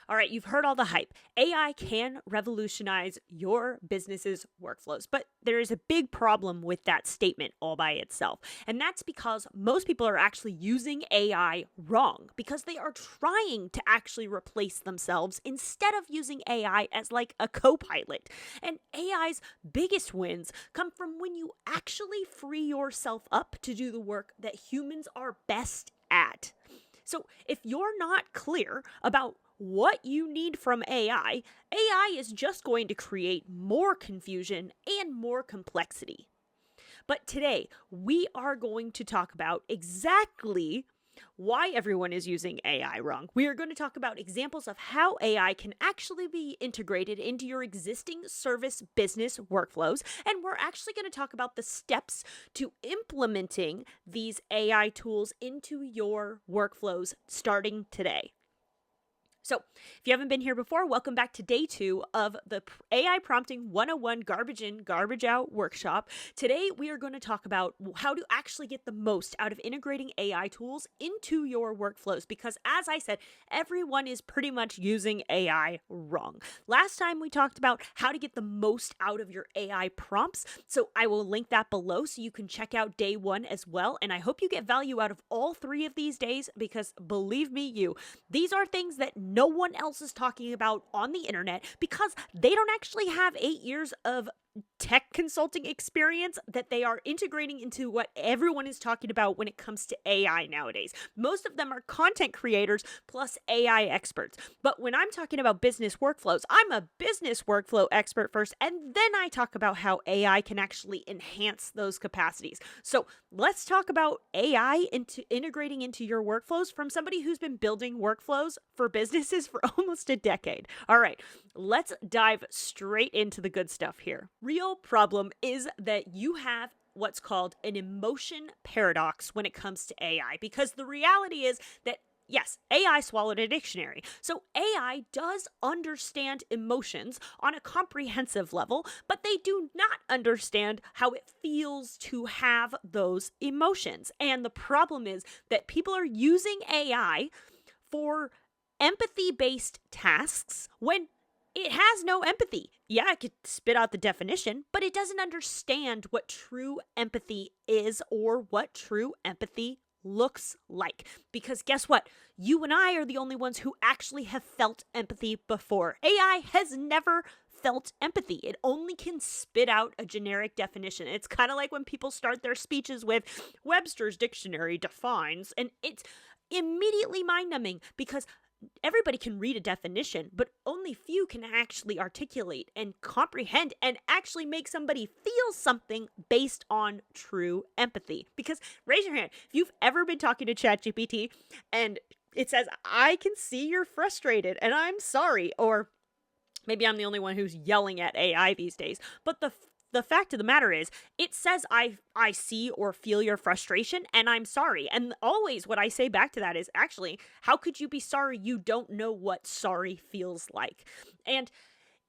All right, you've heard all the hype. AI can revolutionize your business's workflows, but there is a big problem with that statement all by itself. And that's because most people are actually using AI wrong because they are trying to actually replace themselves instead of using AI as like a co-pilot. And AI's biggest wins come from when you actually free yourself up to do the work that humans are best at. So if you're not clear about what you need from AI is just going to create more confusion and more complexity. But today, we are going to talk about exactly why everyone is using AI wrong. We are going to talk about examples of how AI can actually be integrated into your existing service business workflows, and we're actually going to talk about the steps to implementing these AI tools into your workflows starting today. So, if you haven't been here before, welcome back to day 2 of the AI Prompting 101 Garbage In, Garbage Out workshop. Today, we are going to talk about how to actually get the most out of integrating AI tools into your workflows because, as I said, everyone is pretty much using AI wrong. Last time, we talked about how to get the most out of your AI prompts, so I will link that below so you can check out day 1 as well, and I hope you get value out of all 3 of these days because, believe me, these are things that no one else is talking about on the internet because they don't actually have 8 years of tech consulting experience that they are integrating into what everyone is talking about when it comes to AI nowadays. Most of them are content creators plus AI experts. But when I'm talking about business workflows, I'm a business workflow expert first, and then I talk about how AI can actually enhance those capacities. So let's talk about AI integrating into your workflows from somebody who's been building workflows for businesses for almost a decade. All right, let's dive straight into the good stuff here. Real problem is that you have what's called an emotion paradox when it comes to AI, because the reality is that yes, AI swallowed a dictionary. So AI does understand emotions on a comprehensive level, but they do not understand how it feels to have those emotions. And the problem is that people are using AI for empathy-based tasks when it has no empathy. Yeah, it could spit out the definition, but it doesn't understand what true empathy is or what true empathy looks like. Because guess what? You and I are the only ones who actually have felt empathy before. AI has never felt empathy. It only can spit out a generic definition. It's kind of like when people start their speeches with Webster's dictionary defines, and it's immediately mind-numbing because everybody can read a definition, but only few can actually articulate and comprehend and actually make somebody feel something based on true empathy. Because raise your hand if you've ever been talking to ChatGPT and it says, I can see you're frustrated and I'm sorry, or maybe I'm the only one who's yelling at AI these days, but the fact of the matter is, it says I see or feel your frustration and I'm sorry. And always what I say back to that is actually, how could you be sorry? You don't know what sorry feels like. And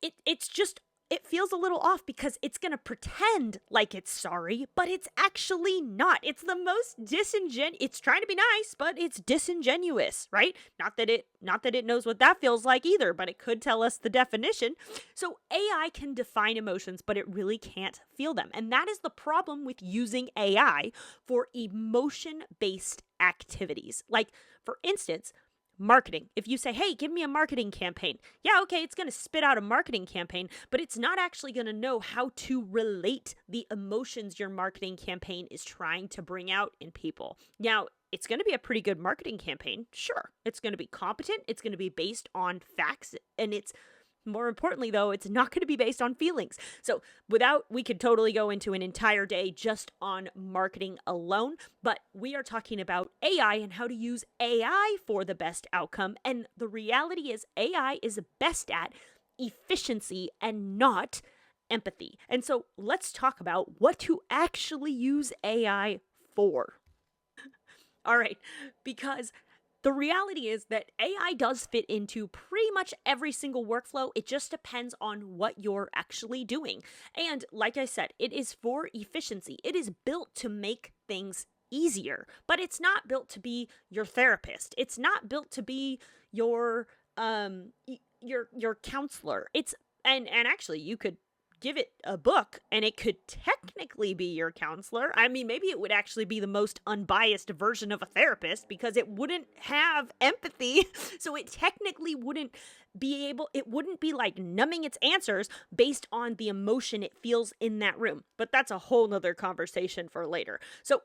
it's just, it feels a little off because it's going to pretend like it's sorry, but it's actually not. It's the most it's trying to be nice, but it's disingenuous, right? Not that it knows what that feels like either, but it could tell us the definition. So AI can define emotions, but it really can't feel them. And that is the problem with using AI for emotion-based activities. Like, for instance, marketing. If you say, hey, give me a marketing campaign. Yeah, okay, it's going to spit out a marketing campaign, but it's not actually going to know how to relate the emotions your marketing campaign is trying to bring out in people. Now, it's going to be a pretty good marketing campaign. Sure. It's going to be competent. It's going to be based on facts. And it's more importantly, though, it's not going to be based on feelings. So we could totally go into an entire day just on marketing alone, but we are talking about AI and how to use AI for the best outcome. And the reality is AI is best at efficiency and not empathy. And so let's talk about what to actually use AI for. All right, because the reality is that AI does fit into pretty much every single workflow. It just depends on what you're actually doing. And like I said, it is for efficiency. It is built to make things easier, but it's not built to be your therapist. It's not built to be your your counselor. And actually you could give it a book and it could technically be your counselor. I mean, maybe it would actually be the most unbiased version of a therapist because it wouldn't have empathy. So it technically wouldn't be like numbing its answers based on the emotion it feels in that room. But that's a whole nother conversation for later. So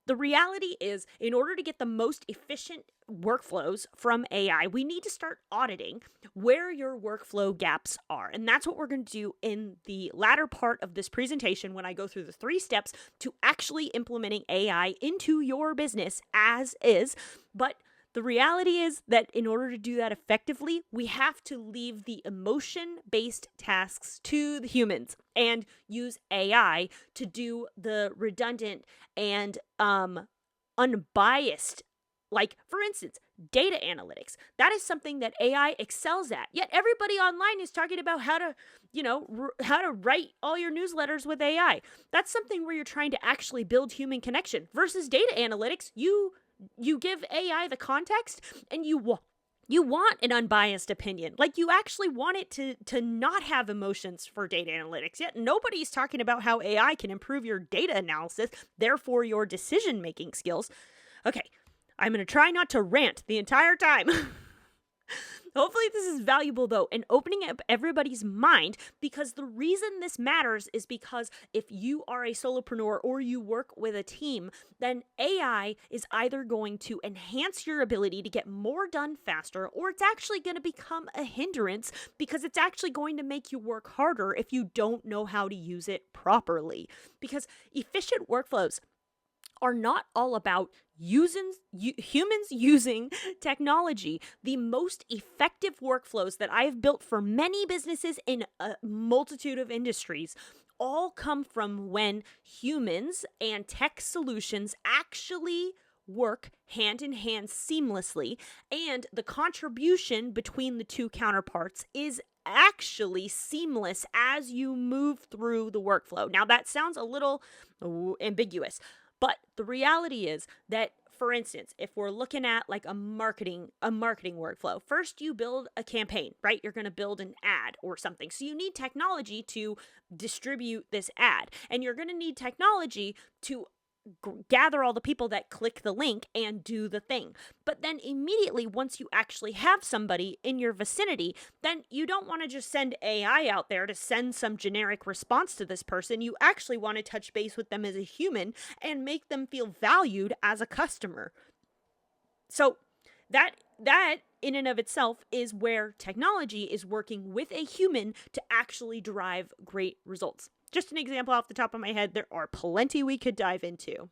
the reality is, in order to get the most efficient workflows from AI, we need to start auditing where your workflow gaps are. And that's what we're going to do in the latter part of this presentation when I go through the 3 steps to actually implementing AI into your business as is. But the reality is that in order to do that effectively, we have to leave the emotion-based tasks to the humans and use AI to do the redundant and unbiased, like, for instance, data analytics. That is something that AI excels at. Yet everybody online is talking about how to, how to write all your newsletters with AI. That's something where you're trying to actually build human connection versus data analytics. You give AI the context and you want an unbiased opinion. Like, you actually want it to not have emotions for data analytics. Yet nobody's talking about how AI can improve your data analysis, therefore your decision-making skills. Okay, I'm going to try not to rant the entire time. Hopefully this is valuable, though, and opening up everybody's mind, because the reason this matters is because if you are a solopreneur or you work with a team, then AI is either going to enhance your ability to get more done faster, or it's actually going to become a hindrance because it's actually going to make you work harder if you don't know how to use it properly. Because efficient workflows are not all about humans using technology. The most effective workflows that I've built for many businesses in a multitude of industries all come from when humans and tech solutions actually work hand in hand seamlessly, and the contribution between the two counterparts is actually seamless as you move through the workflow. Now, that sounds a little ambiguous, but the reality is that, for instance, if we're looking at like a marketing workflow, first you build a campaign, right? You're going to build an ad or something. So you need technology to distribute this ad, and you're going to need technology to gather all the people that click the link and do the thing. But then immediately, once you actually have somebody in your vicinity, then you don't want to just send AI out there to send some generic response to this person. You actually want to touch base with them as a human and make them feel valued as a customer. So that in and of itself is where technology is working with a human to actually derive great results. Just an example off the top of my head, there are plenty we could dive into.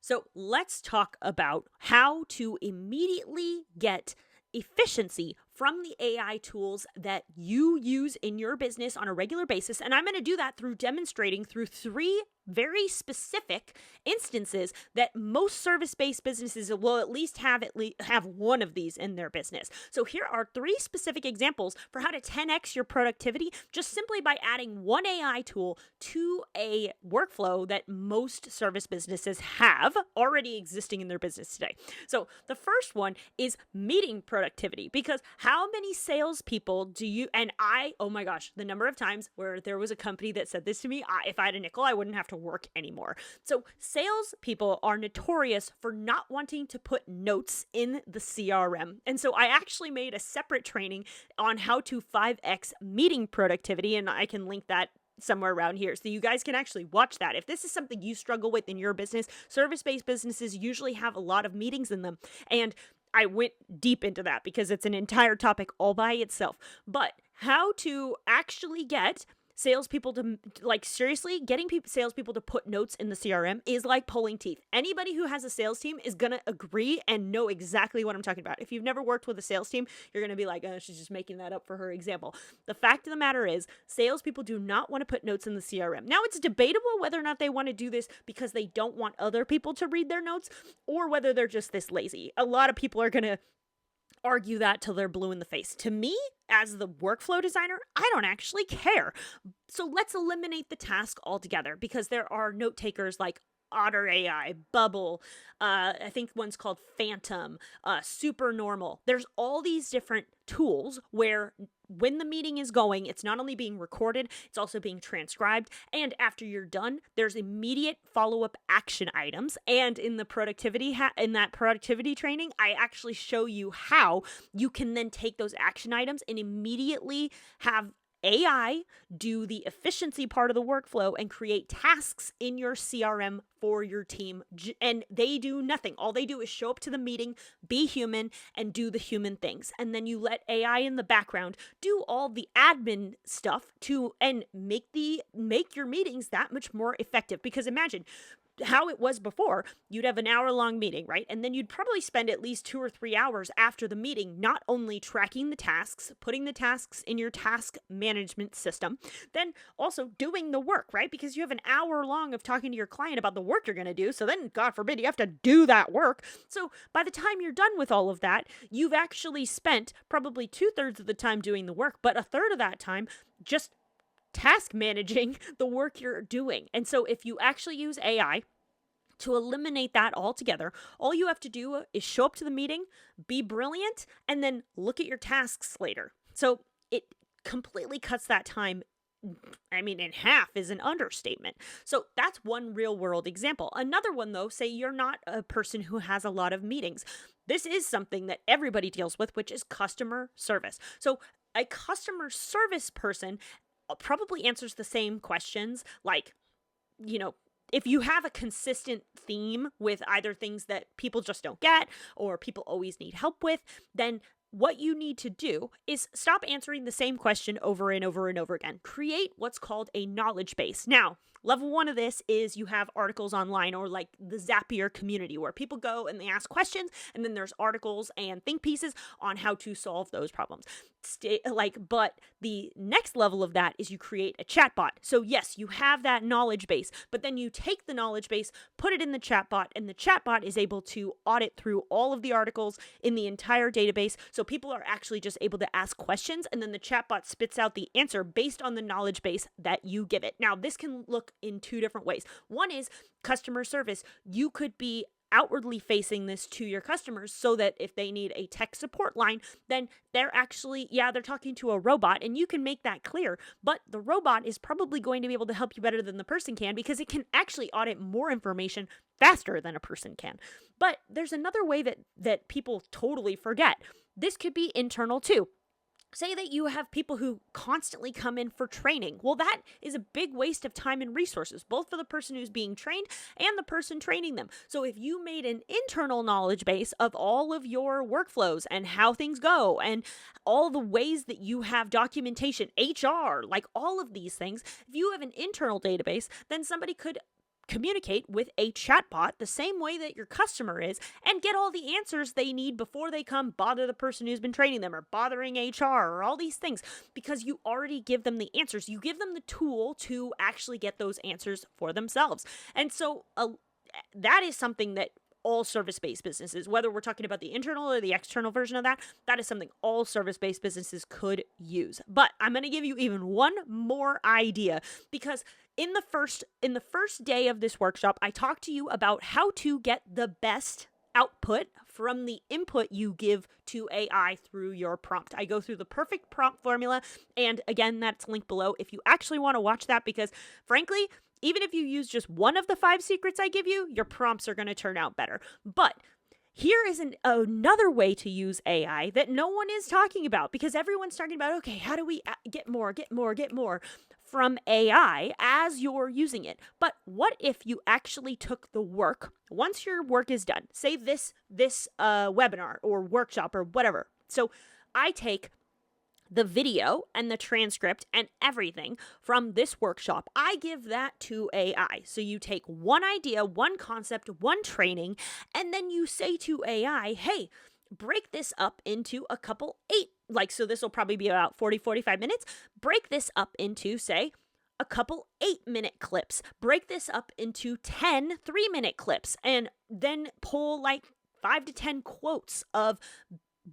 So let's talk about how to immediately get efficiency from the AI tools that you use in your business on a regular basis. And I'm going to do that through demonstrating through 3 very specific instances that most service-based businesses will at least have one of these in their business. So here are 3 specific examples for how to 10x your productivity just simply by adding one AI tool to a workflow that most service businesses have already existing in their business today. So the first one is meeting productivity, because how many salespeople do you, and oh my gosh, the number of times where there was a company that said this to me, if I had a nickel, I wouldn't have to work anymore. So salespeople are notorious for not wanting to put notes in the CRM. And so I actually made a separate training on how to 5x meeting productivity, and I can link that somewhere around here so you guys can actually watch that. If this is something you struggle with in your business, service-based businesses usually have a lot of meetings in them, and I went deep into that because it's an entire topic all by itself. But how to actually get salespeople to, like, seriously, getting salespeople to put notes in the CRM is like pulling teeth. Anybody who has a sales team is going to agree and know exactly what I'm talking about. If you've never worked with a sales team, you're going to be like, oh, she's just making that up for her example. The fact of the matter is, salespeople do not want to put notes in the CRM. Now, it's debatable whether or not they want to do this because they don't want other people to read their notes, or whether they're just this lazy. A lot of people are going to argue that till they're blue in the face. To me, as the workflow designer, I don't actually care. So let's eliminate the task altogether, because there are note takers like Otter AI, Bubble, I think one's called Phantom, Super Normal. There's all these different tools where when the meeting is going, it's not only being recorded, it's also being transcribed. And after you're done, there's immediate follow-up action items. And in the in that productivity training, I actually show you how you can then take those action items and immediately have AI do the efficiency part of the workflow and create tasks in your CRM for your team. And they do nothing. All they do is show up to the meeting, be human, and do the human things. And then you let AI in the background do all the admin stuff and make your meetings that much more effective. Because imagine how it was before. You'd have an hour-long meeting, right? And then you'd probably spend at least 2 or 3 hours after the meeting not only tracking the tasks, putting the tasks in your task management system, then also doing the work, right? Because you have an hour long of talking to your client about the work you're going to do. So then, God forbid, you have to do that work. So by the time you're done with all of that, you've actually spent probably 2/3 of the time doing the work, but 1/3 of that time just task managing the work you're doing. And so if you actually use AI to eliminate that altogether, all you have to do is show up to the meeting, be brilliant, and then look at your tasks later. So it completely cuts that time. I mean, in half is an understatement. So that's one real world example. Another one, though, say you're not a person who has a lot of meetings. This is something that everybody deals with, which is customer service. So a customer service person probably answers the same questions, like, if you have a consistent theme with either things that people just don't get or people always need help with, then what you need to do is stop answering the same question over and over and over again. Create what's called a knowledge base. Now, level 1 of this is you have articles online, or like the Zapier community, where people go and they ask questions, and then there's articles and think pieces on how to solve those problems. But the next level of that is you create a chatbot. So yes, you have that knowledge base, but then you take the knowledge base, put it in the chatbot, and the chatbot is able to audit through all of the articles in the entire database. So people are actually just able to ask questions, and then the chatbot spits out the answer based on the knowledge base that you give it. Now, this can look in 2 different ways. One is customer service. You could be outwardly facing this to your customers so that if they need a tech support line, then they're talking to a robot, and you can make that clear. But the robot is probably going to be able to help you better than the person can, because it can actually audit more information faster than a person can. But there's another way that people totally forget. This could be internal too. Say that you have people who constantly come in for training. Well, that is a big waste of time and resources, both for the person who's being trained and the person training them. So if you made an internal knowledge base of all of your workflows and how things go and all the ways that you have documentation, HR, like all of these things, if you have an internal database, then somebody could communicate with a chatbot the same way that your customer is and get all the answers they need before they come bother the person who's been training them or bothering HR or all these things, because you already give them the answers. You give them the tool to actually get those answers for themselves. And so that is something that all service-based businesses, whether we're talking about the internal or the external version of that, that is something all service-based businesses could use. But I'm going to give you even one more idea, because in the first day of this workshop, I talked to you about how to get the best output from the input you give to AI through your prompt. I go through the perfect prompt formula, and again, that's linked below if you actually want to watch that, because frankly, even if you use just one of the 5 secrets I give you, your prompts are going to turn out better. But here is another way to use AI that no one is talking about, because everyone's talking about, okay, how do we get more from AI as you're using it? But what if you actually took the work, once your work is done, say this webinar or workshop or whatever. So I take the video and the transcript and everything from this workshop. I give that to AI. So you take one idea, one concept, one training, and then you say to AI, hey, break this up into a couple 8, so this will probably be about 40-45 minutes. Break this up into, say, a couple 8-minute clips. Break this up into 10 3-minute clips, and then pull 5 to 10 quotes of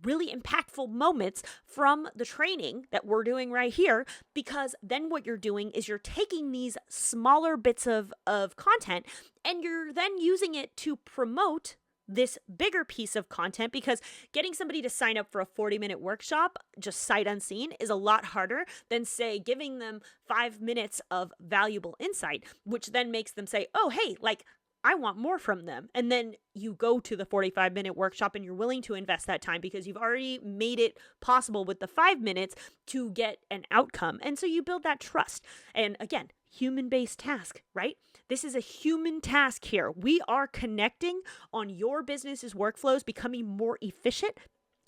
really impactful moments from the training that we're doing right here, because then what you're doing is you're taking these smaller bits of content and you're then using it to promote this bigger piece of content, because getting somebody to sign up for a 40-minute workshop just sight unseen is a lot harder than, say, giving them 5 minutes of valuable insight, which then makes them say, oh, hey, like, I want more from them. And then you go to the 45-minute workshop and you're willing to invest that time because you've already made it possible with the 5 minutes to get an outcome. And so you build that trust. And again, human-based task, right? This is a human task here. We are connecting on your business's workflows, becoming more efficient.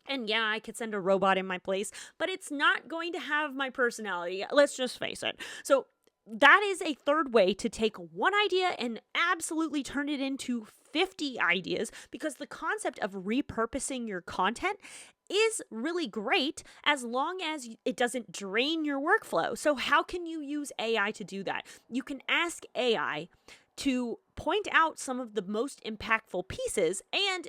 And yeah, I could send a robot in my place, but it's not going to have my personality. Let's just face it. So that is a third way to take one idea and absolutely turn it into 50 ideas, because the concept of repurposing your content is really great as long as it doesn't drain your workflow. So how can you use AI to do that? You can ask AI to point out some of the most impactful pieces. And,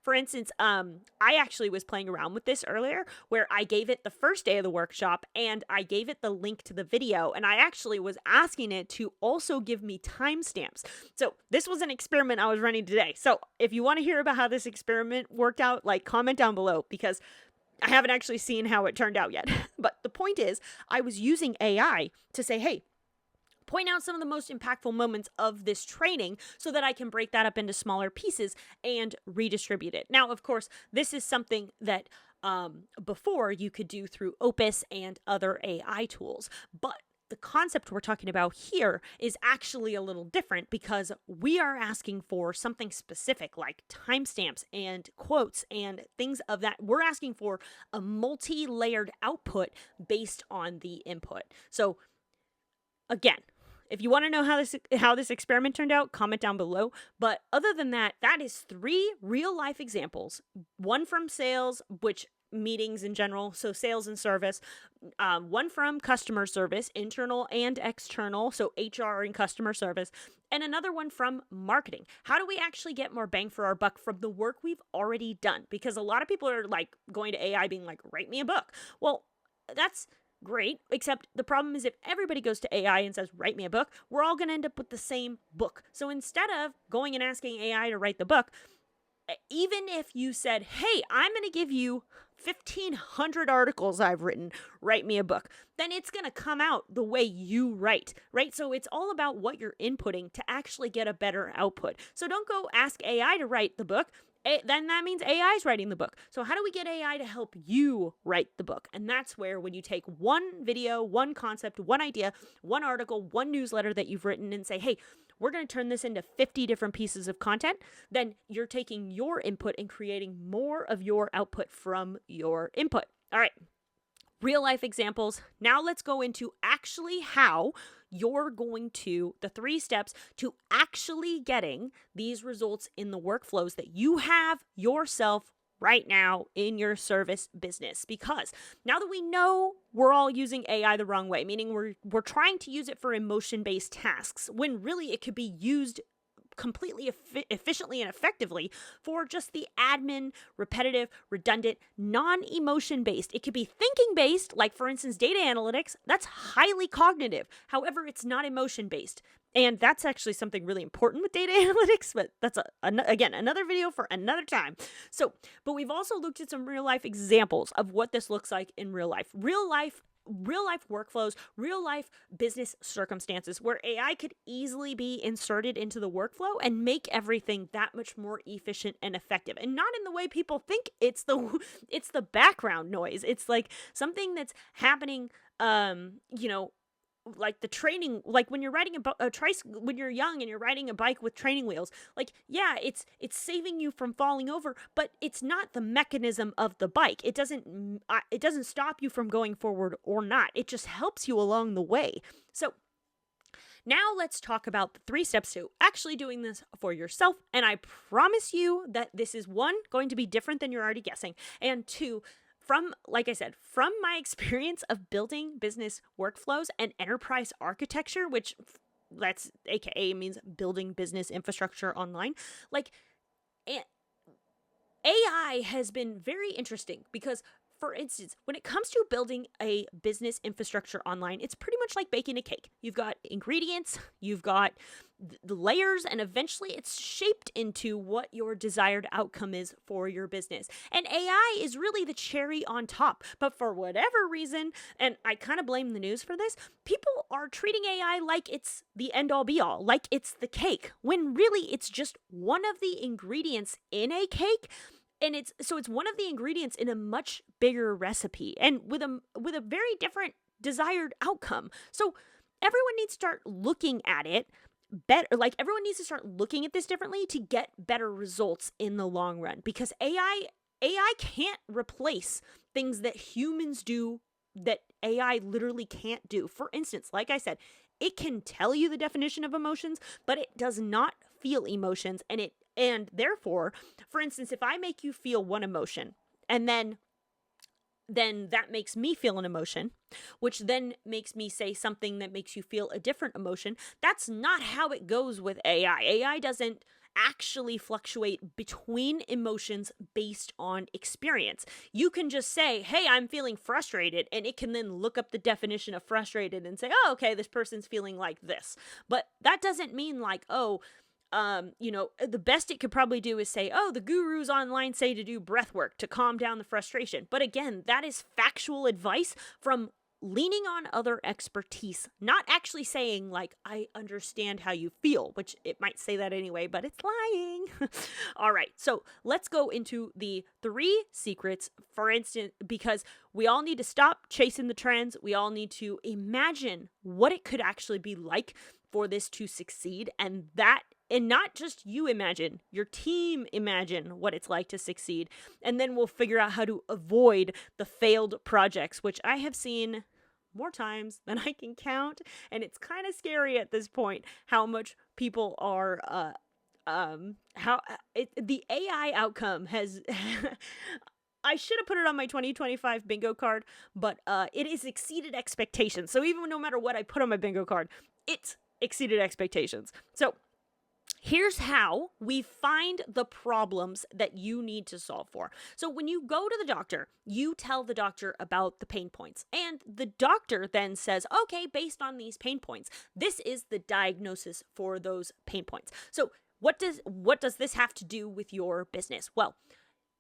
for instance, I actually was playing around with this earlier, where I gave it the first day of the workshop and I gave it the link to the video. And I actually was asking it to also give me timestamps. So this was an experiment I was running today. So if you want to hear about how this experiment worked out, comment down below, because I haven't actually seen how it turned out yet. But the point is, I was using AI to say, hey, point out some of the most impactful moments of this training so that I can break that up into smaller pieces and redistribute it. Now, of course, this is something that before you could do through Opus and other AI tools, but the concept we're talking about here is actually a little different, because we are asking for something specific like timestamps and quotes and things of that. We're asking for a multi-layered output based on the input. So again, if you want to know how this experiment turned out, comment down below. But other than that, that is 3 real life examples. One from sales, which meetings in general, so sales and service. One from customer service, internal and external, so HR and customer service. And another one from marketing. How do we actually get more bang for our buck from the work we've already done? Because a lot of people are going to AI being like, write me a book. Well, that's great, except the problem is if everybody goes to AI and says, write me a book, we're all going to end up with the same book. So instead of going and asking AI to write the book, even if you said, hey, I'm going to give you 1,500 articles I've written, write me a book, then it's going to come out the way you write, right? So it's all about what you're inputting to actually get a better output. So don't go ask AI to write the book. Then that means AI is writing the book. So how do we get AI to help you write the book? And that's where, when you take one video, one concept, one idea, one article, one newsletter that you've written and say, hey, we're going to turn this into 50 different pieces of content, then you're taking your input and creating more of your output from your input. All right. Real life examples. Now let's go into actually how you're going to, the 3 steps to actually getting these results in the workflows that you have yourself right now in your service business. Because now that we know we're all using AI the wrong way, meaning we're trying to use it for emotion-based tasks, when really it could be used completely efficiently and effectively for just the admin, repetitive, redundant, non-emotion based. It could be thinking based, like for instance, data analytics. That's highly cognitive. However, it's not emotion based. And that's actually something really important with data analytics, but that's, again, another video for another time. So, but we've also looked at some real life examples of what this looks like in real life. Real life workflows, real life business circumstances where AI could easily be inserted into the workflow and make everything that much more efficient and effective. And not in the way people think. It's the background noise. It's like something that's happening, like the training, like when you're riding when you're young and you're riding a bike with training wheels, yeah, it's saving you from falling over, but it's not the mechanism of the bike. It doesn't stop you from going forward or not. It just helps you along the way. So now let's talk about the 3 steps to actually doing this for yourself. And I promise you that this is 1, going to be different than you're already guessing, and 2, like I said, from my experience of building business workflows and enterprise architecture, which that's AKA means building business infrastructure online, AI has been very interesting because, for instance, when it comes to building a business infrastructure online, it's pretty much like baking a cake. You've got ingredients, you've got the layers, and eventually it's shaped into what your desired outcome is for your business. And AI is really the cherry on top. But for whatever reason, and I kind of blame the news for this, people are treating AI like it's the end all be all, like it's the cake, when really it's just one of the ingredients in a cake. And it's one of the ingredients in a much bigger recipe and with a very different desired outcome. So everyone needs to start looking at it better. Like, everyone needs to start looking at this differently to get better results in the long run, because AI can't replace things that humans do that AI literally can't do. For instance, like I said, it can tell you the definition of emotions, but it does not feel emotions. And therefore, for instance, if I make you feel one emotion and then that makes me feel an emotion, which then makes me say something that makes you feel a different emotion, that's not how it goes with AI. AI doesn't actually fluctuate between emotions based on experience. You can just say, hey, I'm feeling frustrated, and it can then look up the definition of frustrated and say, oh, okay, this person's feeling like this. But that doesn't mean like, the best it could probably do is say, oh, the gurus online say to do breath work to calm down the frustration. But again, that is factual advice from leaning on other expertise, not actually saying, like, I understand how you feel, which it might say that anyway, but it's lying. All right, so let's go into the 3 secrets, for instance, because we all need to stop chasing the trends. We all need to imagine what it could actually be like for this to succeed, and not just you imagine, your team imagine what it's like to succeed. And then we'll figure out how to avoid the failed projects, which I have seen more times than I can count. And it's kind of scary at this point how much people are, the AI outcome has, I should have put it on my 2025 bingo card, but it has exceeded expectations. So even no matter what I put on my bingo card, it's exceeded expectations. So here's how we find the problems that you need to solve for. So when you go to the doctor, you tell the doctor about the pain points, and the doctor then says, okay, based on these pain points, this is the diagnosis for those pain points. So what does this have to do with your business? Well,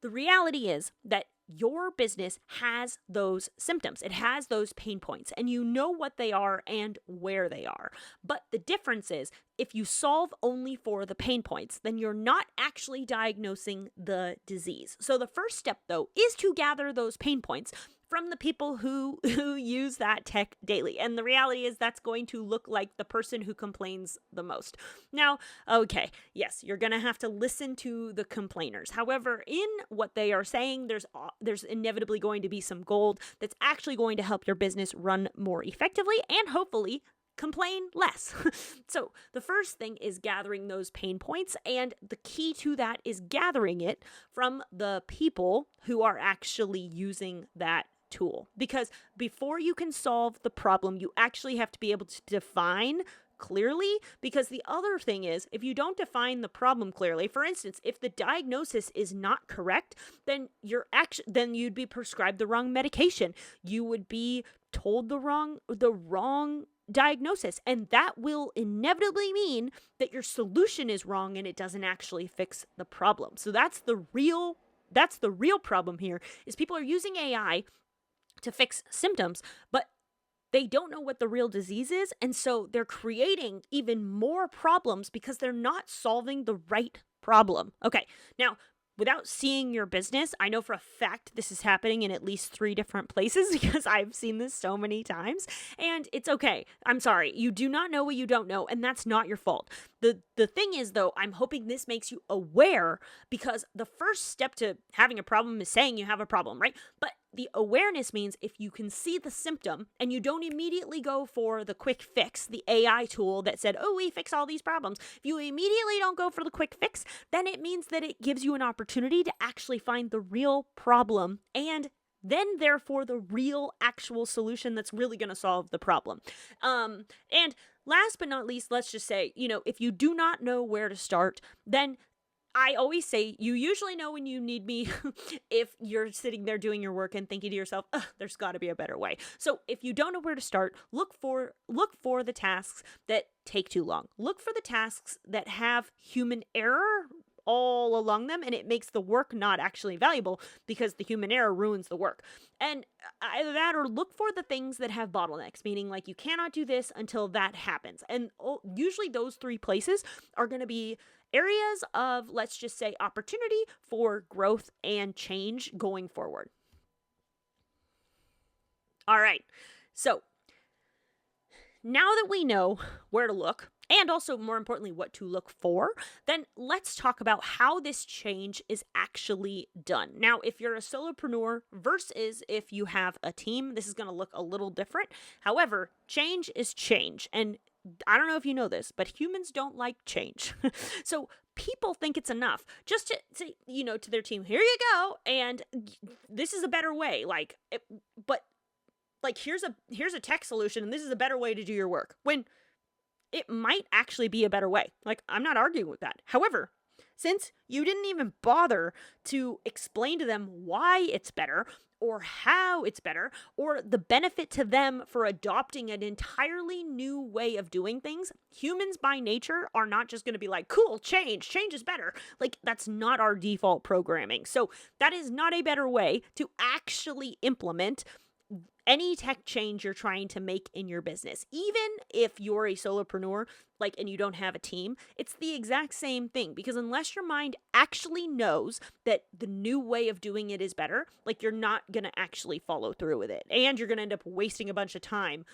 the reality is that your business has those symptoms. It has those pain points, and you know what they are and where they are. But the difference is, if you solve only for the pain points, then you're not actually diagnosing the disease. So the first step, though, is to gather those pain points from the people who use that tech daily. And the reality is that's going to look like the person who complains the most. Now, okay, yes, you're going to have to listen to the complainers. However, in what they are saying, there's inevitably going to be some gold that's actually going to help your business run more effectively and hopefully complain less. So the first thing is gathering those pain points, and the key to that is gathering it from the people who are actually using that tool. Because before you can solve the problem, you actually have to be able to define clearly, because the other thing is, if you don't define the problem clearly, for instance, if the diagnosis is not correct, then you'd be prescribed the wrong medication. You would be told the wrong diagnosis, and that will inevitably mean that your solution is wrong and it doesn't actually fix the problem. So that's the real problem here, is people are using AI to fix symptoms, but they don't know what the real disease is, and so they're creating even more problems because they're not solving the right problem. Okay, now, without seeing your business, I know for a fact this is happening in at least 3 different places because I've seen this so many times, and it's okay. I'm sorry. You do not know what you don't know, and that's not your fault. The thing is, though, I'm hoping this makes you aware, because the first step to having a problem is saying you have a problem, right? But the awareness means if you can see the symptom and you don't immediately go for the quick fix, the AI tool that said, oh, we fix all these problems. If you immediately don't go for the quick fix, then it means that it gives you an opportunity to actually find the real problem, and then therefore the real actual solution that's really going to solve the problem. And last but not least, let's just say, if you do not know where to start, then I always say, you usually know when you need me if you're sitting there doing your work and thinking to yourself, there's got to be a better way. So if you don't know where to start, look for the tasks that take too long. Look for the tasks that have human error all along them, and it makes the work not actually valuable because the human error ruins the work. And either that, or look for the things that have bottlenecks, meaning like you cannot do this until that happens. And usually those three places are going to be areas of, let's just say, opportunity for growth and change going forward. All right. So now that we know where to look, and also more importantly, what to look for, then let's talk about how this change is actually done. Now, if you're a solopreneur versus if you have a team, this is going to look a little different. However, change is change. And I don't know if you know this, but humans don't like change. So people think it's enough just to say, to their team, here you go, and this is a better way. But here's a tech solution, and this is a better way to do your work. When it might actually be a better way. I'm not arguing with that. However, since you didn't even bother to explain to them why it's better, or how it's better, or the benefit to them for adopting an entirely new way of doing things, humans by nature are not just going to be like, cool, change is better. That's not our default programming. So that is not a better way to actually implement any tech change you're trying to make in your business. Even if you're a solopreneur, and you don't have a team, it's the exact same thing, because unless your mind actually knows that the new way of doing it is better, you're not going to actually follow through with it. And you're going to end up wasting a bunch of time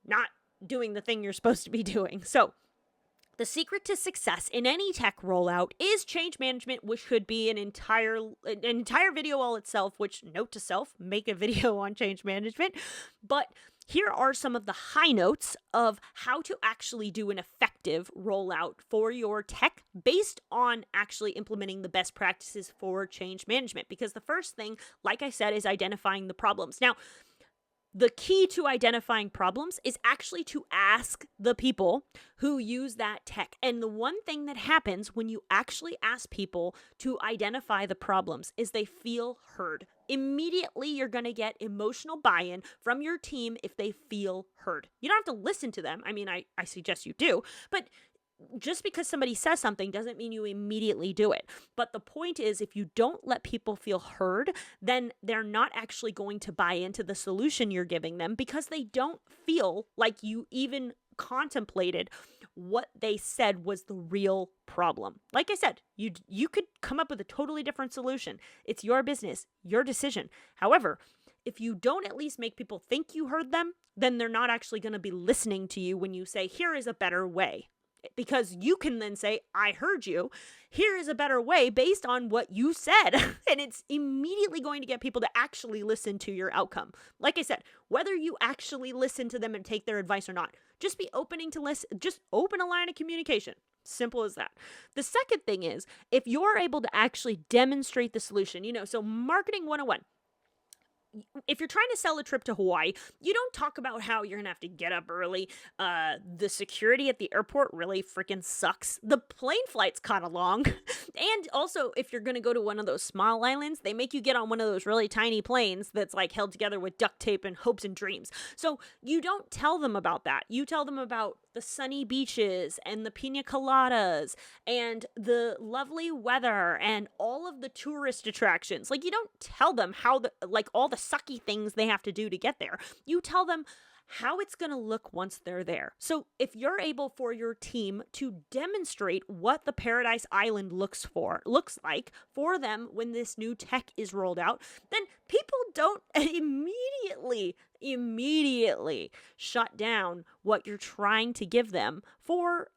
not doing the thing you're supposed to be doing. So the secret to success in any tech rollout is change management, which could be an entire video all itself, which, note to self, make a video on change management. But here are some of the high notes of how to actually do an effective rollout for your tech based on actually implementing the best practices for change management. Because the first thing, like I said, is identifying the problems. Now, the key to identifying problems is actually to ask the people who use that tech. And the one thing that happens when you actually ask people to identify the problems is they feel heard. Immediately, you're going to get emotional buy-in from your team if they feel heard. You don't have to listen to them. I mean, I suggest you do, but just because somebody says something doesn't mean you immediately do it. But the point is, if you don't let people feel heard, then they're not actually going to buy into the solution you're giving them, because they don't feel like you even contemplated what they said was the real problem. Like I said, you could come up with a totally different solution. It's your business, your decision. However, if you don't at least make people think you heard them, then they're not actually going to be listening to you when you say, here is a better way. Because you can then say, I heard you. Here is a better way based on what you said. And it's immediately going to get people to actually listen to your outcome. Like I said, whether you actually listen to them and take their advice or not, just be opening to listen. Just open a line of communication. Simple as that. The second thing is, if you're able to actually demonstrate the solution, so marketing 101. If you're trying to sell a trip to Hawaii, you don't talk about how you're going to have to get up early. The security at the airport really freaking sucks. The plane flight's kind of long. And also, if you're going to go to one of those small islands, they make you get on one of those really tiny planes that's held together with duct tape and hopes and dreams. So you don't tell them about that. You tell them about the sunny beaches and the pina coladas and the lovely weather and all of the tourist attractions. You don't tell them how all the sucky things they have to do to get there. You tell them how it's going to look once they're there. So if you're able for your team to demonstrate what the Paradise Island looks like for them when this new tech is rolled out, then people don't immediately shut down what you're trying to give them for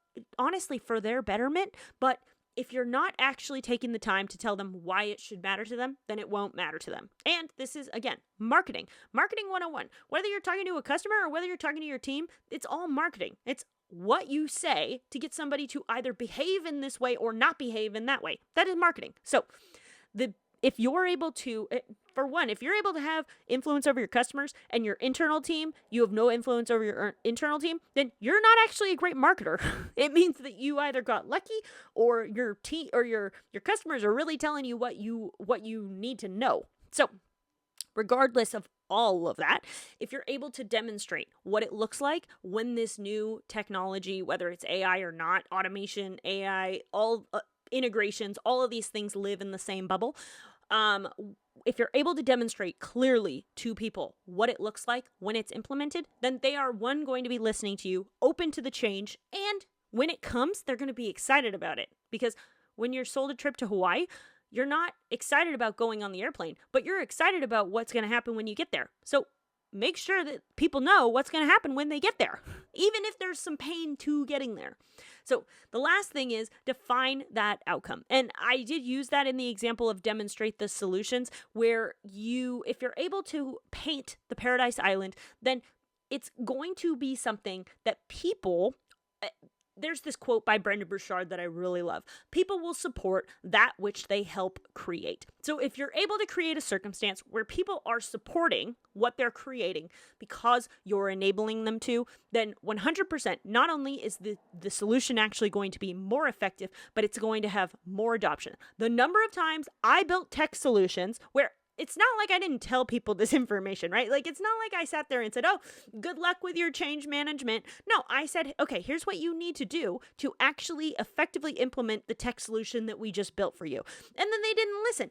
their betterment. But if you're not actually taking the time to tell them why it should matter to them, then it won't matter to them. And this is, again, marketing. Marketing 101. Whether you're talking to a customer or whether you're talking to your team, it's all marketing. It's what you say to get somebody to either behave in this way or not behave in that way. That is marketing. So the if you're able to, for one, if you're able to have influence over your customers and your internal team, you have no influence over your internal team, then you're not actually a great marketer. It means that you either got lucky, or your team or your customers are really telling you what you need to know. So regardless of all of that, if you're able to demonstrate what it looks like when this new technology, whether it's AI or not, automation, AI, all integrations, all of these things live in the same bubble. If you're able to demonstrate clearly to people what it looks like when it's implemented, then they are, one, going to be listening to you, open to the change, and when it comes, they're going to be excited about it. Because when you're sold a trip to Hawaii, you're not excited about going on the airplane, but you're excited about what's going to happen when you get there. So make sure that people know what's going to happen when they get there, even if there's some pain to getting there. So the last thing is define that outcome. And I did use that in the example of demonstrate the solutions, where if you're able to paint the Paradise Island, then it's going to be something that people, there's this quote by Brendan Burchard that I really love. People will support that which they help create. So if you're able to create a circumstance where people are supporting what they're creating because you're enabling them to, then 100%, not only is the solution actually going to be more effective, but it's going to have more adoption. The number of times I built tech solutions where it's not like I didn't tell people this information, right? Like, it's not like I sat there and said, oh, good luck with your change management. No, I said, okay, here's what you need to do to actually effectively implement the tech solution that we just built for you. And then they didn't listen.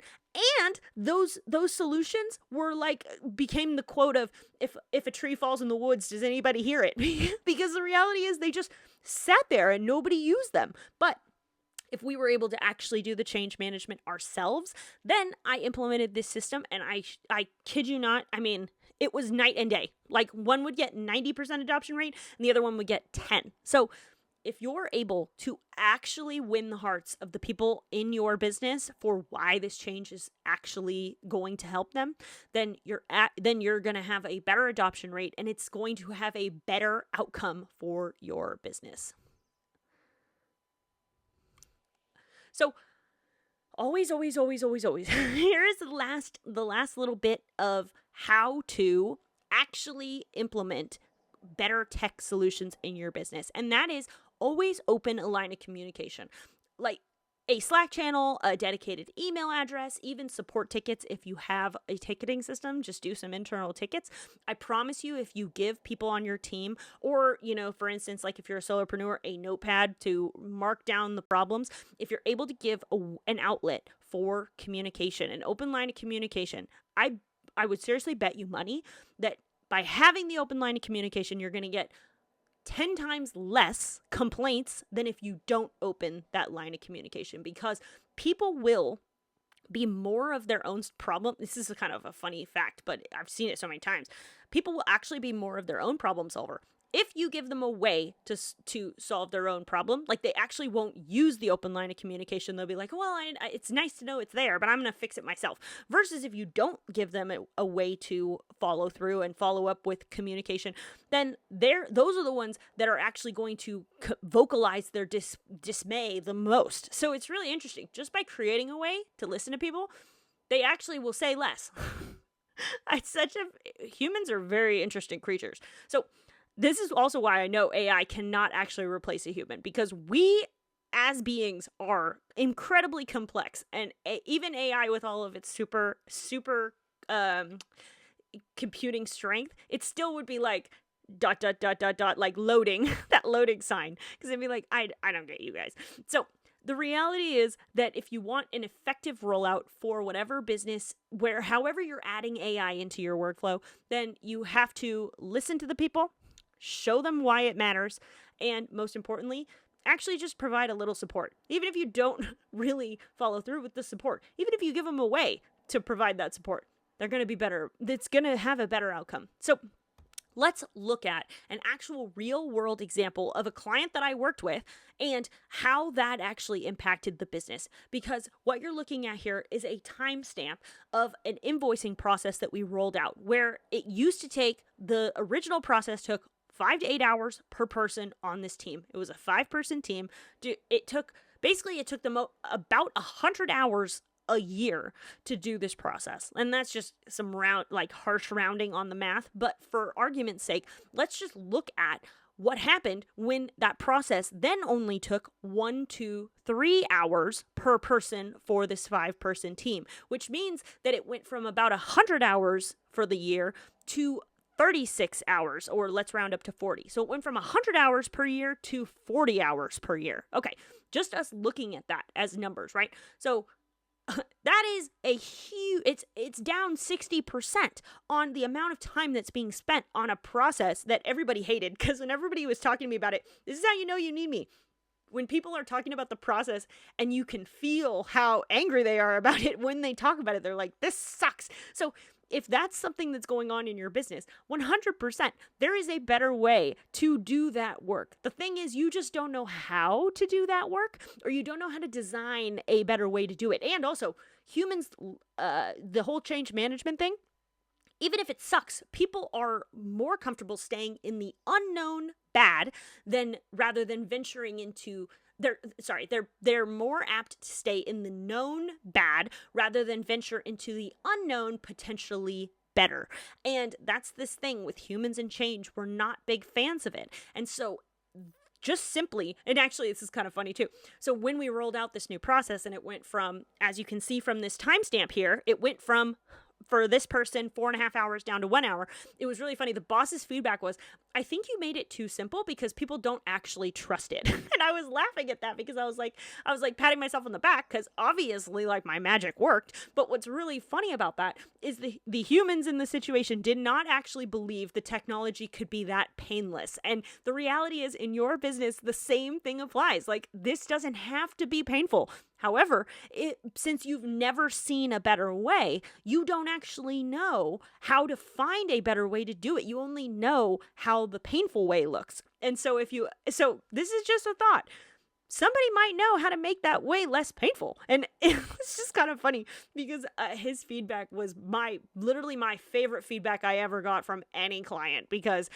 And those solutions were like, became the quote of, if a tree falls in the woods, does anybody hear it? Because the reality is they just sat there and nobody used them. But if we were able to actually do the change management ourselves, then I implemented this system, and I kid you not, I mean, it was night and day. Like, one would get 90% adoption rate and the other one would get 10. So if you're able to actually win the hearts of the people in your business for why this change is actually going to help them, then you're going to have a better adoption rate, and it's going to have a better outcome for your business. So always, here is the last little bit of how to actually implement better tech solutions in your business. And that is always open a line of communication. Like a Slack channel, a dedicated email address, even support tickets. If you have a ticketing system, just do some internal tickets. I promise you, if you give people on your team, or, for instance, like if you're a solopreneur, a notepad to mark down the problems, if you're able to give an outlet for communication, an open line of communication, I would seriously bet you money that by having the open line of communication, you're going to get 10 times less complaints than if you don't open that line of communication, because people will be more of their own problem. This is kind of a funny fact, but I've seen it so many times. People will actually be more of their own problem solver if you give them a way to solve their own problem. Like, they actually won't use the open line of communication. They'll be like, well, it's nice to know it's there, but I'm going to fix it myself. Versus if you don't give them a way to follow through and follow up with communication, then those are the ones that are actually going to vocalize their dismay the most. So it's really interesting. Just by creating a way to listen to people, they actually will say less. Humans are very interesting creatures. So this is also why I know AI cannot actually replace a human, because we as beings are incredibly complex, and even AI with all of its super computing strength, it still would be like ... like loading, that loading sign, because it'd be like, I don't get you guys. So the reality is that if you want an effective rollout for whatever business, however you're adding AI into your workflow, then you have to listen to the people, show them why it matters, and most importantly, actually just provide a little support. Even if you don't really follow through with the support, even if you give them a way to provide that support, they're going to be better. It's going to have a better outcome. So let's look at an actual real world example of a client that I worked with and how that actually impacted the business. Because what you're looking at here is a timestamp of an invoicing process that we rolled out, where it used to take, the original process took 5 to 8 hours per person on this team. It was a 5-person team. It took them about 100 hours a year to do this process. And that's just some harsh rounding on the math. But for argument's sake, let's just look at what happened when that process then only took 1 to 3 hours per person for this 5-person team, which means that it went from about 100 hours for the year to 36 hours, or let's round up to 40. So it went from 100 hours per year to 40 hours per year. Okay, just us looking at that as numbers, right? So that is a huge, it's down 60% on the amount of time that's being spent on a process that everybody hated. Because when everybody was talking to me about it, this is how you know you need me. When people are talking about the process and you can feel how angry they are about it when they talk about it, they're like, this sucks. So if that's something that's going on in your business, 100%, there is a better way to do that work. The thing is, you just don't know how to do that work, or you don't know how to design a better way to do it. And also, humans, the whole change management thing, even if it sucks, people are more comfortable staying in the unknown bad rather than venturing into they're more apt to stay in the known bad rather than venture into the unknown potentially better. And that's this thing with humans and change. We're not big fans of it. And so just simply, and actually this is kind of funny too. So when we rolled out this new process and it went from, as you can see from this timestamp here, it went from, for this person, 4.5 hours down to 1 hour. It was really funny. The boss's feedback was, I think you made it too simple because people don't actually trust it. And I was laughing at that because I was like patting myself on the back because obviously like my magic worked. But what's really funny about that is the humans in the situation did not actually believe the technology could be that painless. And the reality is, in your business, the same thing applies. Like, this doesn't have to be painful. However, since you've never seen a better way, you don't actually know how to find a better way to do it. You only know how the painful way looks. And so so this is just a thought. Somebody might know how to make that way less painful. And it's just kind of funny because his feedback was literally my favorite feedback I ever got from any client, because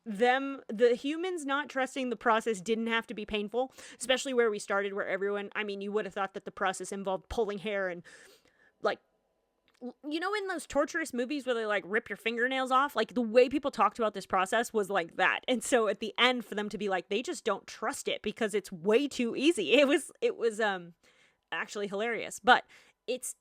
the humans not trusting the process didn't have to be painful, especially where we started, where everyone, I mean, you would have thought that the process involved pulling hair and like, you know, in those torturous movies where they like rip your fingernails off, like the way people talked about this process was like that. And so at the end, for them to be like, they just don't trust it because it's way too easy. It was actually hilarious, but it's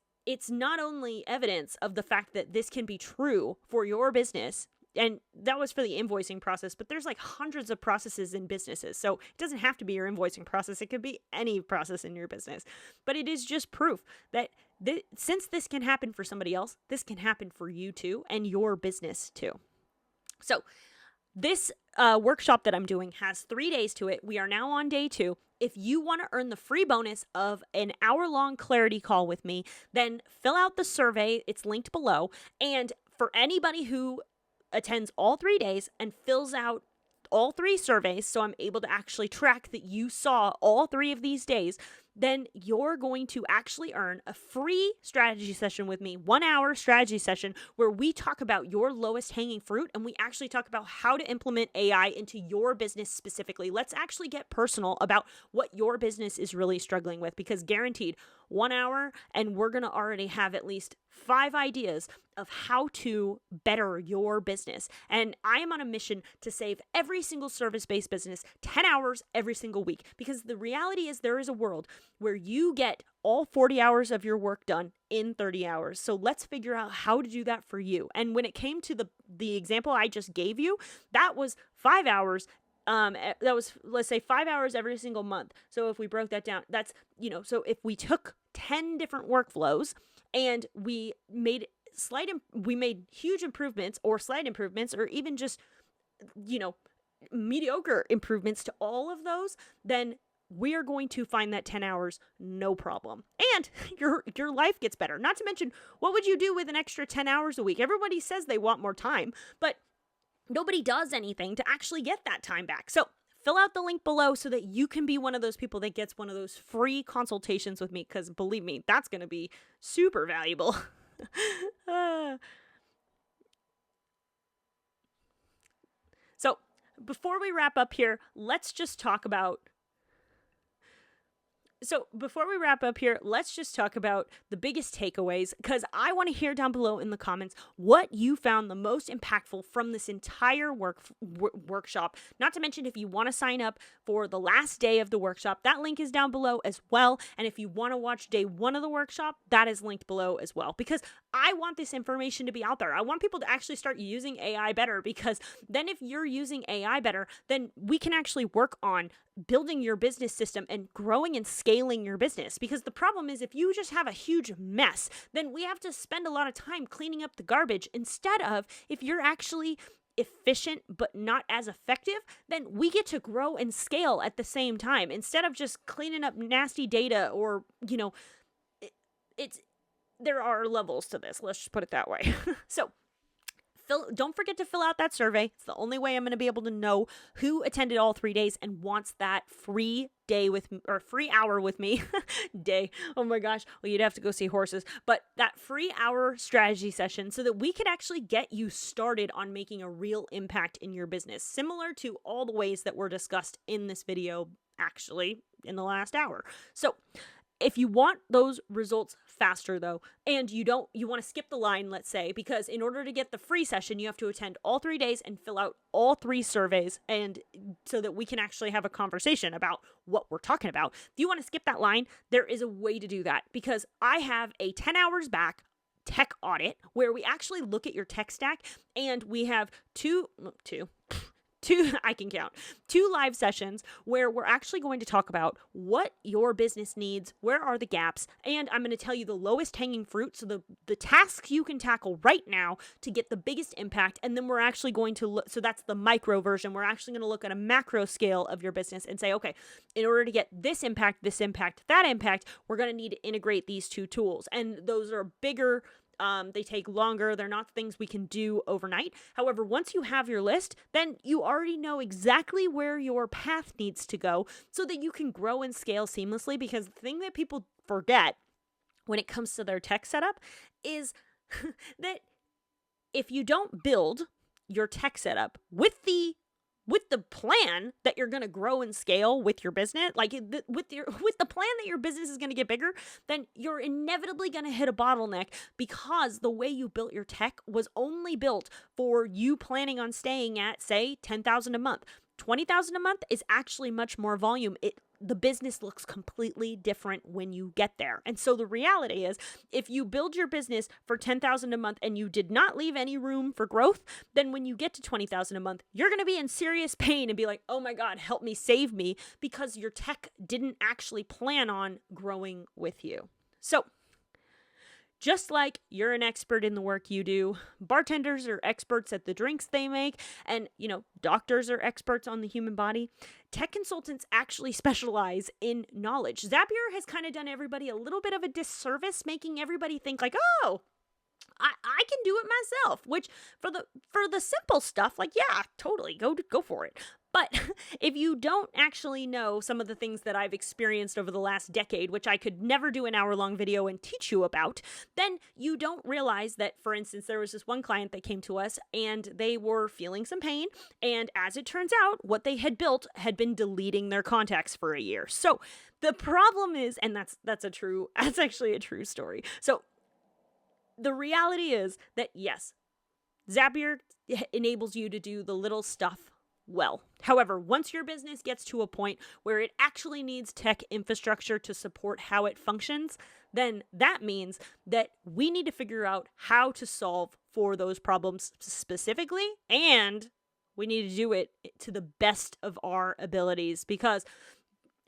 not only evidence of the fact that this can be true for your business. And that was for the invoicing process, but there's like hundreds of processes in businesses. So it doesn't have to be your invoicing process. It could be any process in your business. But it is just proof that since this can happen for somebody else, this can happen for you too, and your business too. So this workshop that I'm doing has 3 days to it. We are now on day 2. If you want to earn the free bonus of an hour-long clarity call with me, then fill out the survey. It's linked below. And for anybody who attends all 3 days and fills out all 3 surveys, so I'm able to actually track that you saw all 3 of these days, then you're going to actually earn a free strategy session with me, 1 hour strategy session where we talk about your lowest hanging fruit and we actually talk about how to implement AI into your business specifically. Let's actually get personal about what your business is really struggling with, because guaranteed 1 hour and we're going to already have at least 5 ideas of how to better your business. And I am on a mission to save every single service-based business 10 hours every single week, because the reality is there is a world where you get all 40 hours of your work done in 30 hours. So let's figure out how to do that for you. And when it came to the example I just gave you, that was 5 hours. That was, let's say, 5 hours every single month. So if we broke that down, that's, so if we took 10 different workflows and we made huge improvements or slight improvements, or even just, mediocre improvements to all of those, then we are going to find that 10 hours, no problem. And your life gets better. Not to mention, what would you do with an extra 10 hours a week? Everybody says they want more time, but nobody does anything to actually get that time back. So fill out the link below so that you can be one of those people that gets one of those free consultations with me, because believe me, that's going to be super valuable. So before we wrap up here, let's just talk about So before we wrap up here, let's just talk about the biggest takeaways, because I want to hear down below in the comments what you found the most impactful from this entire workshop. Not to mention, if you want to sign up for the last day of the workshop, that link is down below as well. And if you want to watch day 1 of the workshop, that is linked below as well, because I want this information to be out there. I want people to actually start using AI better, because then if you're using AI better, then we can actually work on building your business system and growing and scaling your business. Because the problem is, if you just have a huge mess, then we have to spend a lot of time cleaning up the garbage, instead of, if you're actually efficient but not as effective, then we get to grow and scale at the same time, instead of just cleaning up nasty data, or there are levels to this, let's just put it that way. So don't forget to fill out that survey. It's the only way I'm going to be able to know who attended all 3 days and wants that free day with me, or free hour with me. Day. Oh my gosh. Well, you'd have to go see horses, but that free hour strategy session, so that we could actually get you started on making a real impact in your business, similar to all the ways that were discussed in this video, actually, in the last hour. So if you want those results faster, though, and you want to skip the line, let's say, because in order to get the free session, you have to attend all 3 days and fill out all 3 surveys, and so that we can actually have a conversation about what we're talking about. If you want to skip that line, there is a way to do that, because I have a 10 hours back tech audit where we actually look at your tech stack, and we have two I can count, 2 live sessions where we're actually going to talk about what your business needs, where are the gaps, and I'm going to tell you the lowest hanging fruit, so the tasks you can tackle right now to get the biggest impact. And then we're actually going to look, so that's the micro version, we're actually going to look at a macro scale of your business and say, okay, in order to get this impact, that impact, we're going to need to integrate these 2 tools. And those are bigger. They take longer. They're not things we can do overnight. However, once you have your list, then you already know exactly where your path needs to go, so that you can grow and scale seamlessly. Because the thing that people forget when it comes to their tech setup is that if you don't build your tech setup with the plan that you're going to grow and scale with your business, like with the plan that your business is going to get bigger, then you're inevitably going to hit a bottleneck, because the way you built your tech was only built for you planning on staying at, say, 10,000 a month. 20,000 a month is actually much more volume. The business looks completely different when you get there. And so the reality is, if you build your business for 10,000 a month and you did not leave any room for growth, then when you get to 20,000 a month, you're going to be in serious pain and be like, oh my God, help me, save me, because your tech didn't actually plan on growing with you. So just like you're an expert in the work you do, bartenders are experts at the drinks they make, and, doctors are experts on the human body, tech consultants actually specialize in knowledge. Zapier has kind of done everybody a little bit of a disservice, making everybody think like, oh, I can do it myself, which for the simple stuff, like, yeah, totally, go for it. But if you don't actually know some of the things that I've experienced over the last decade, which I could never do an hour-long video and teach you about, then you don't realize that, for instance, there was this one client that came to us and they were feeling some pain. And as it turns out, what they had built had been deleting their contacts for a year. So the problem is, and that's actually a true story. So the reality is that, yes, Zapier enables you to do the little stuff well. However, once your business gets to a point where it actually needs tech infrastructure to support how it functions, then that means that we need to figure out how to solve for those problems specifically, and we need to do it to the best of our abilities, because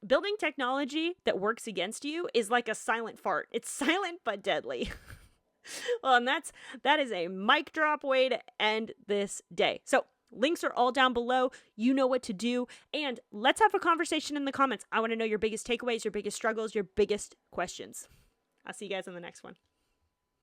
building technology that works against you is like a silent fart. It's silent but deadly. Well, and that is a mic drop way to end this day. So links are all down below. You know what to do. And let's have a conversation in the comments. I want to know your biggest takeaways, your biggest struggles, your biggest questions. I'll see you guys in the next one.